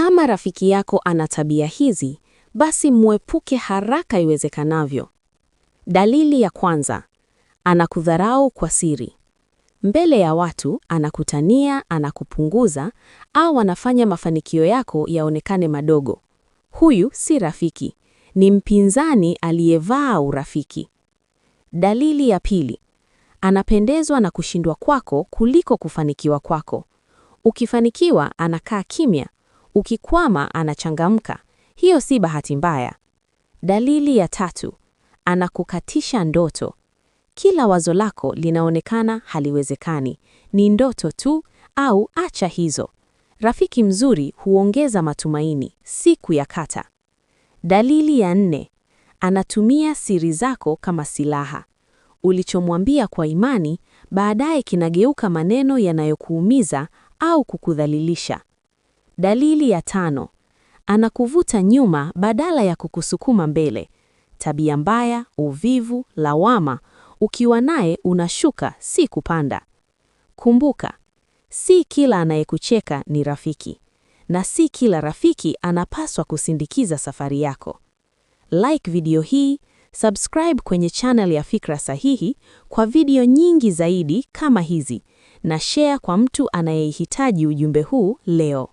Kama rafiki yako ana tabia hizi, basi muepuke haraka iwezekanavyo. Dalili ya kwanza, anakudharau kwa siri. Mbele ya watu anakutania, anakupunguza au anafanya mafanikio yako yaonekane madogo. Huyu si rafiki, ni mpinzani aliyevaa urafiki. Dalili ya pili, anapendezwa na kushindwa kwako kuliko kufanikiwa kwako. Ukifanikiwa anakaa kimya, ukikwama anachangamka. Hiyo si bahati mbaya. Dalili ya tatu, anakukatisha ndoto. Kila wazo lako linaonekana haliwezekani, ni ndoto tu au acha hizo. Rafiki mzuri huongeza matumaini, si kuyakata. Dalili ya nne, anatumia siri zako kama silaha. Ulichomwambia kwa imani, baadaye kinageuka maneno yanayokuumiza au kukudhalilisha. Dalili ya tano, anakuvuta nyuma badala ya kukusukuma mbele. Tabia mbaya, uvivu, lawama, ukiwa naye unashuka si kupanda. Kumbuka, si kila anayekucheka ni rafiki, na si kila rafiki anapaswa kusindikiza safari yako. Like video hii, subscribe kwenye channel ya Fikra Sahihi kwa video nyingi zaidi kama hizi, na share kwa mtu anayehitaji ujumbe huu leo.